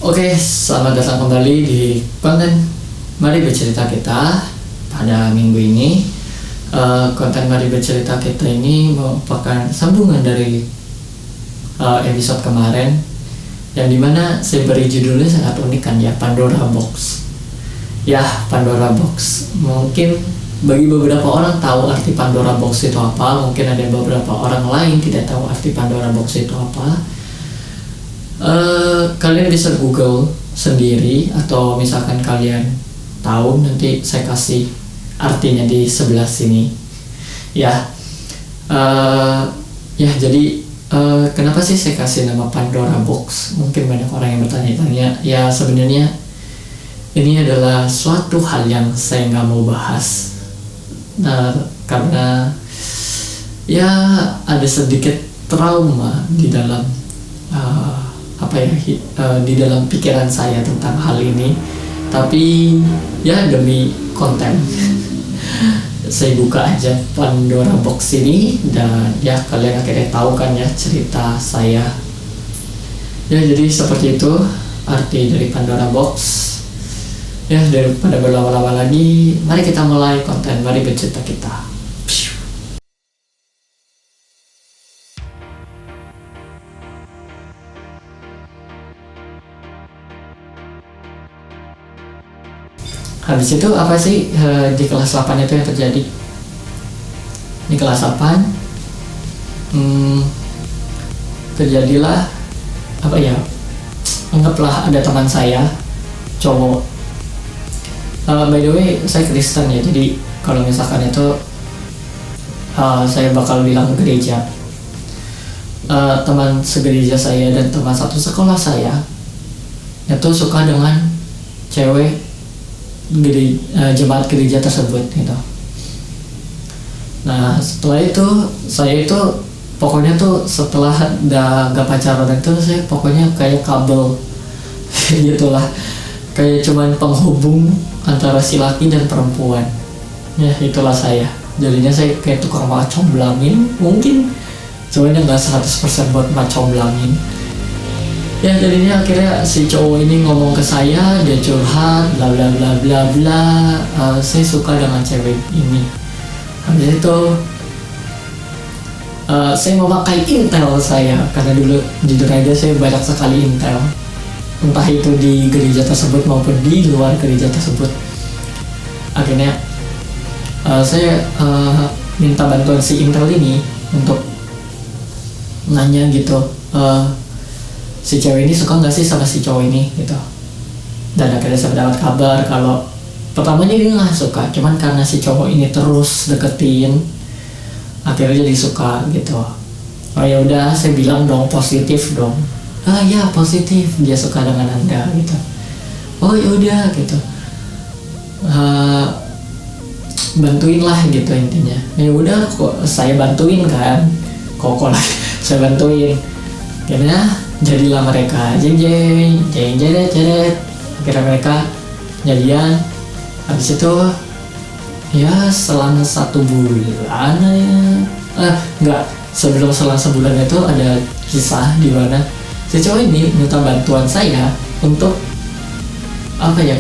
Oke, selamat datang kembali di konten Mari Bercerita kita pada minggu ini. Konten Mari Bercerita kita ini merupakan sambungan dari episode kemarin, yang dimana saya beri judulnya sangat unik kan ya, Pandora Box. Ya, Pandora Box. Mungkin bagi beberapa orang tahu arti Pandora Box itu apa, mungkin ada beberapa orang lain tidak tahu arti Pandora Box itu apa. Kalian bisa Google sendiri, atau misalkan kalian tahu, nanti saya kasih artinya di sebelah sini ya. Jadi kenapa sih saya kasih nama Pandora Box? Mungkin banyak orang yang bertanya-tanya. Ya, sebenarnya ini adalah suatu hal yang saya nggak mau bahas, karena ya ada sedikit trauma di dalam di dalam pikiran saya tentang hal ini. Tapi ya demi konten saya buka aja Pandora Box ini, dan ya kalian akhirnya tahu kan ya cerita saya. Ya, jadi seperti itu arti dari Pandora Box. Ya, daripada berlama-lama lagi, mari kita mulai konten Mari Bercerita kita. Habis itu apa sih di kelas 8 itu yang terjadi? Di kelas 8 terjadilah anggaplah ada teman saya cowok. By the way, saya Kristen ya, jadi kalau misalkan itu saya bakal bilang gereja. Teman segereja saya dan teman satu sekolah saya itu suka dengan cewek jemaat gereja tersebut gitu. Nah, setelah itu saya itu pokoknya tuh setelah gak pacaran itu, saya pokoknya kayak kabel gitulah, kayak cuman penghubung antara si laki dan perempuan. Ya, itulah saya. Jadinya saya kayak tukang macomblangin, mungkin cuman nggak 100% buat macomblangin. Ya, jadinya akhirnya si cowok ini ngomong ke saya, dia curhat bla bla bla bla bla, saya suka dengan cewek ini. Habis itu saya memakai intel saya, karena dulu jujur aja saya banyak sekali intel, entah itu di gereja tersebut maupun di luar gereja tersebut. Akhirnya saya minta bantuan si intel ini untuk nanya gitu, si cewek ini suka nggak sih sama si cowok ini gitu. Dan akhirnya saya dapat kabar kalau pertamanya dia nggak suka, cuman karena si cowok ini terus deketin, akhirnya jadi suka gitu. Oh ya udah, saya bilang dong positif dong. Ya positif, dia suka dengan Anda gitu. Oh ya udah gitu, bantuin lah gitu intinya. Ya udah, kok saya bantuin kan, kok saya bantuin. Akhirnya jadilah mereka jeng akhirnya mereka jadian. Habis itu ya selama 1 bulan sebelum sebulan itu ada kisah di mana si cowok ini minta bantuan saya untuk kayak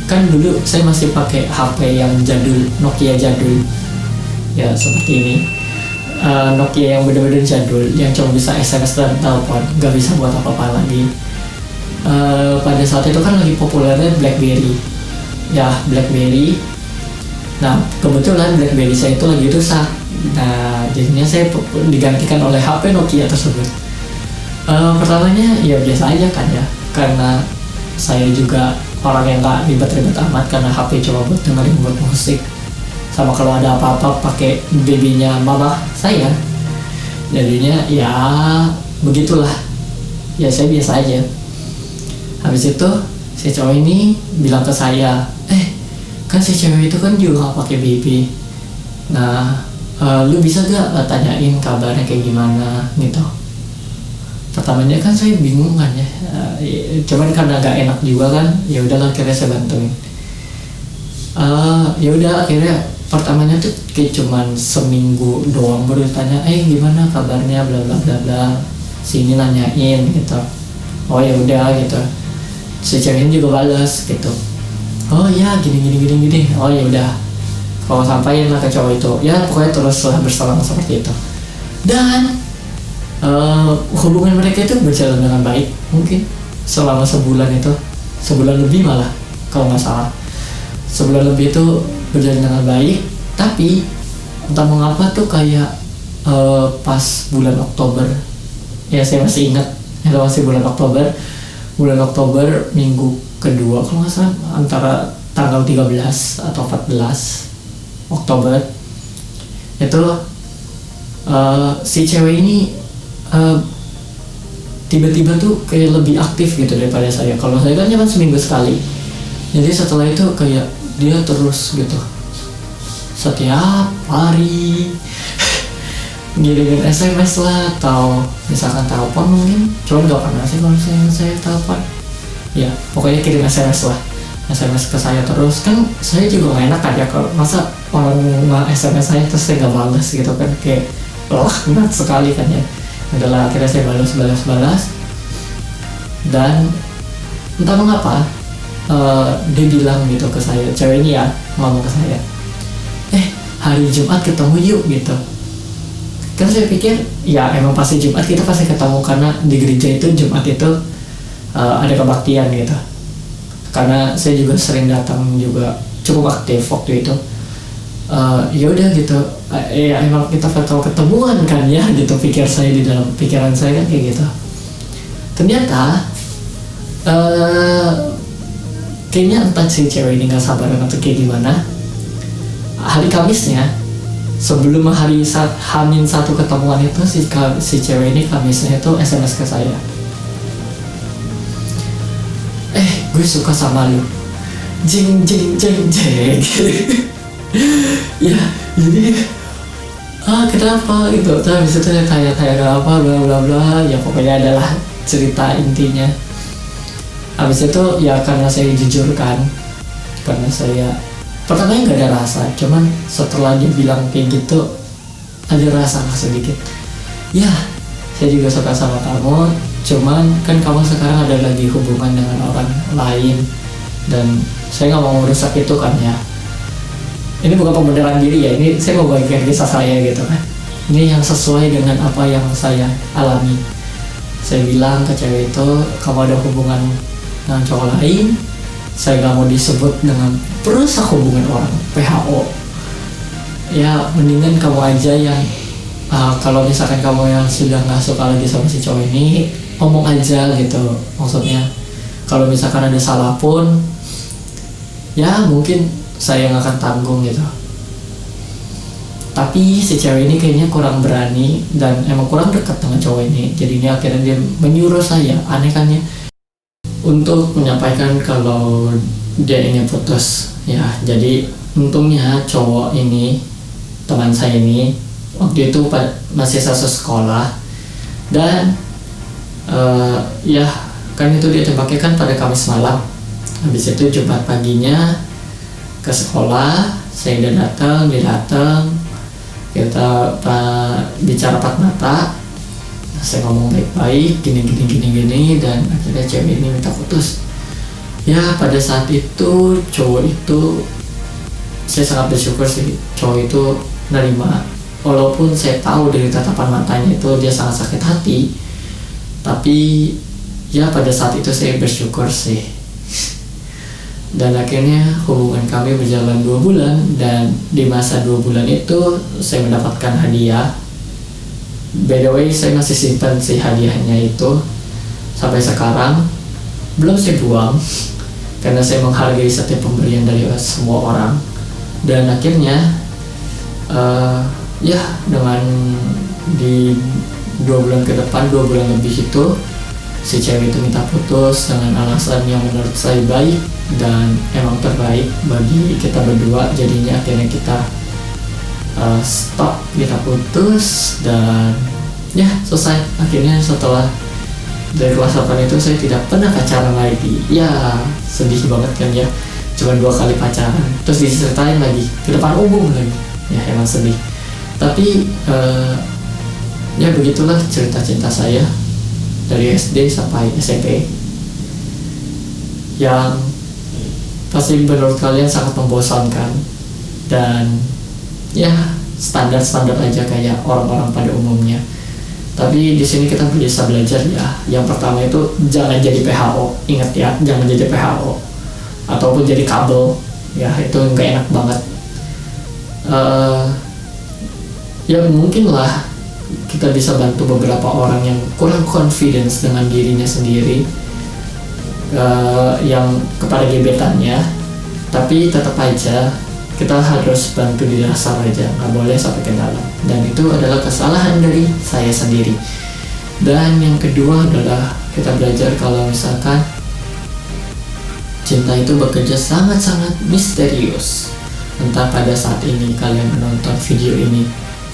kan dulu saya masih pakai HP yang jadul, Nokia jadul ya, seperti ini. Nokia yang benar-benar jadul, yang cuma bisa SMS dan telepon, gak bisa buat apa-apa lagi. Pada saat itu kan lagi populernya BlackBerry. Nah, kebetulan BlackBerry saya itu lagi rusak. Nah, jadinya saya digantikan oleh HP Nokia tersebut. Pertamanya ya biasa aja kan ya, karena saya juga orang yang gak ribet-ribet amat, karena HP cuma buat dengerin buat musik, sama kalau ada apa-apa pakai BB-nya mama saya. Jadinya ya begitulah, ya saya biasa aja. Habis itu si cowok ini bilang ke saya, kan si cewek itu kan juga gak pakai BB. Nah, lu bisa gak tanyain kabarnya kayak gimana gitu. Pertamanya kan saya bingung kan ya, cuman karena gak enak juga kan, ya udahlah akhirnya saya bantuin. Ya udah, akhirnya pertamanya tuh kayak cuman seminggu doang baru tanya, gimana kabarnya bla bla bla bla, sini nanyain gitu. Oh ya udah gitu. si cewek ini juga balas gitu, oh ya gini, oh ya udah, kalau sampaikan lah ke cowok itu, ya pokoknya teruslah berselang seperti itu. Dan hubungan mereka itu berjalan dengan baik, mungkin selama sebulan itu, sebulan lebih malah kalau nggak salah, sebulan lebih itu berjalan dengan baik. Tapi entah mengapa tuh kayak pas bulan Oktober, ya saya masih ingat itu masih bulan Oktober minggu kedua kalau nggak salah, antara tanggal 13 atau 14 Oktober itu si cewek ini tiba-tiba tuh kayak lebih aktif gitu daripada saya. Kalau saya kan cuma seminggu sekali, jadi setelah itu kayak dia terus gitu setiap hari ngirimin SMS lah, atau misalkan telepon mungkin, cuman gak pernah sih kalau saya telepon, ya pokoknya kirim SMS lah, SMS ke saya terus. Kan saya juga gak enak aja kalau masa orang SMS saya terus saya gak balas gitu kan, kayak laknat sekali kan ya. Udahlah, akhirnya saya balas, dan entah mengapa dia bilang gitu ke saya, cewek ini ya ngomong ke saya, hari Jumat ketemu yuk gitu. Kan saya pikir ya emang pasti Jumat kita pasti ketemu, karena di gereja itu Jumat itu ada kebaktian gitu. Karena saya juga sering datang, juga cukup aktif waktu itu. Ya udah gitu, ya emang kita bakal ketemuan kan ya gitu, pikir saya, di dalam pikiran saya kan kayak gitu. Ternyata kayaknya entah si cewek ini nggak sabaran atau kayak gimana, hari Kamisnya sebelum hari Hamin satu ketemuan itu, si cewek ini Kamisnya itu SMS ke saya, gue suka sama lu, jeng ya jadi kenapa gitu. Terus habis itu saya tanya apa bla bla bla, ya pokoknya adalah cerita intinya. Habis itu ya karena saya jujur kan, karena saya pertamanya nggak ada rasa, cuman setelah dia bilang kayak gitu ada rasa lah sedikit. Ya saya juga suka sama kamu, cuman kan kamu sekarang ada lagi hubungan dengan orang lain, dan saya nggak mau merusak itu kan ya. Ini bukan pembenaran diri ya, ini saya mau bagikan kisah saya gitu kan. Ini yang sesuai dengan apa yang saya alami. Saya bilang ke cewek itu, kamu ada hubungan dengan cowok lain, saya gak mau disebut dengan perusak hubungan orang, PHO. Ya mendingan kamu aja yang kalau misalkan kamu yang sudah gak suka lagi sama si cowok ini, ngomong aja gitu. Maksudnya kalau misalkan ada salah pun, ya mungkin saya yang akan tanggung gitu. Tapi si cewek ini kayaknya kurang berani dan emang kurang dekat dengan cowok ini. Jadinya akhirnya dia menyuruh saya, aneh kan ya, untuk menyampaikan kalau dia ingin putus. Ya jadi untungnya cowok ini, teman saya ini, waktu itu masih satu sekolah. Dan ya kan itu dia tembaknya kan pada Kamis malam. Habis itu Jumat paginya ke sekolah, saya udah datang, dia datang, kita bicara empat mata, saya ngomong baik-baik, gini, dan akhirnya cewek ini minta putus. Ya pada saat itu cowok itu, saya sangat bersyukur sih cowok itu nerima, walaupun saya tahu dari tatapan matanya itu dia sangat sakit hati, tapi ya pada saat itu saya bersyukur sih. Dan akhirnya hubungan kami berjalan 2 bulan, dan di masa 2 bulan itu saya mendapatkan hadiah. By the way, saya masih simpan si hadiahnya itu sampai sekarang, belum saya buang karena saya menghargai setiap pemberian dari semua orang. Dan akhirnya ya dengan di 2 bulan ke depan, 2 bulan lebih itu, si cewek itu minta putus dengan alasan yang menurut saya baik dan emang terbaik bagi kita berdua. Jadinya akhirnya kita stop, kita putus, dan ya selesai. Akhirnya setelah dari kelas 8 itu saya tidak pernah pacaran lagi. Ya sedih banget kan ya, cuma 2 kali pacaran, terus diceritain lagi ke depan umum lagi. Ya emang sedih. Tapi ya begitulah cerita cinta saya dari SD sampai SMP. yang pasti menurut kalian sangat membosankan dan ya standar-standar aja kayak orang-orang pada umumnya. Tapi di sini kita bisa belajar ya. Yang pertama itu jangan jadi PHO. Ingat ya, jangan jadi PHO ataupun jadi kabel. Ya itu nggak enak banget. Ya mungkin lah kita bisa bantu beberapa orang yang kurang confidence dengan dirinya sendiri, yang kepada gebetannya, tapi tetap aja kita harus bantu di dasar aja, nggak boleh sampai ke dalam. Dan itu adalah kesalahan dari saya sendiri. Dan yang kedua adalah kita belajar kalau misalkan cinta itu bekerja sangat-sangat misterius. Entah pada saat ini kalian menonton video ini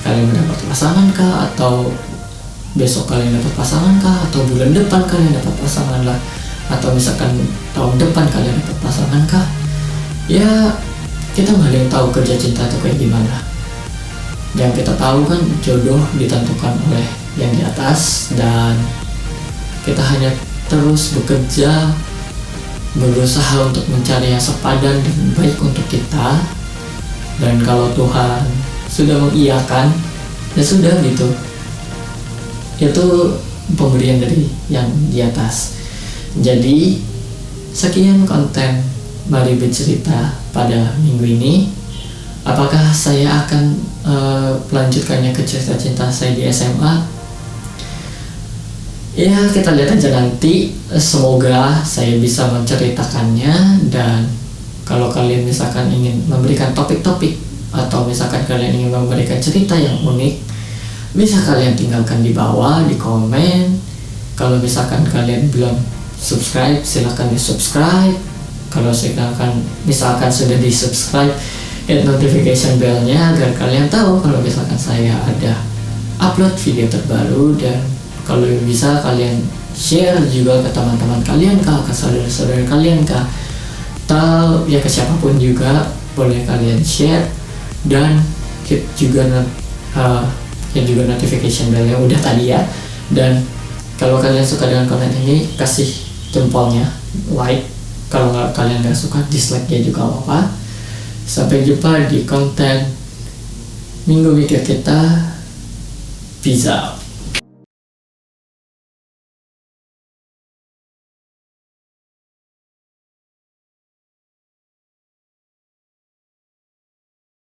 kalian mendapat pasangan kah, atau besok kalian dapat pasangan kah, atau bulan depan kalian dapat pasangan lah, atau misalkan tahun depan kalian dapat pasangan kah. Ya kita nggak ada yang tahu kerja cinta itu kayak gimana. Yang kita tahu kan jodoh ditentukan oleh yang di atas, dan kita hanya terus bekerja, berusaha untuk mencari yang sepadan dan baik untuk kita. Dan kalau Tuhan sudah mengiyakan, ya sudah gitu, itu pemberian dari yang di atas. Jadi sekian konten Mari Bercerita pada minggu ini. Apakah saya akan melanjutkannya ke cerita cinta saya di SMA? Ya kita lihat aja nanti. Semoga saya bisa menceritakannya. Dan kalau kalian misalkan ingin memberikan topik-topik, atau misalkan kalian ingin memberikan cerita yang unik, bisa kalian tinggalkan di bawah di komen. Kalau misalkan kalian belum subscribe, silahkan di subscribe. Kalau misalkan sudah di subscribe, hit notification bellnya agar kalian tahu kalau misalkan saya ada upload video terbaru. Dan kalau bisa kalian share juga ke teman-teman kalian kah, ke saudara-saudara kalian kah, atau ya ke siapapun juga boleh kalian share. Dan hit juga notification bell yang udah tadi ya. Dan kalau kalian suka dengan konten ini, kasih jempolnya, like. Kalau kalian nggak suka, dislike ya juga apa-apa. Sampai jumpa di konten Minggu Mikir kita. Peace out.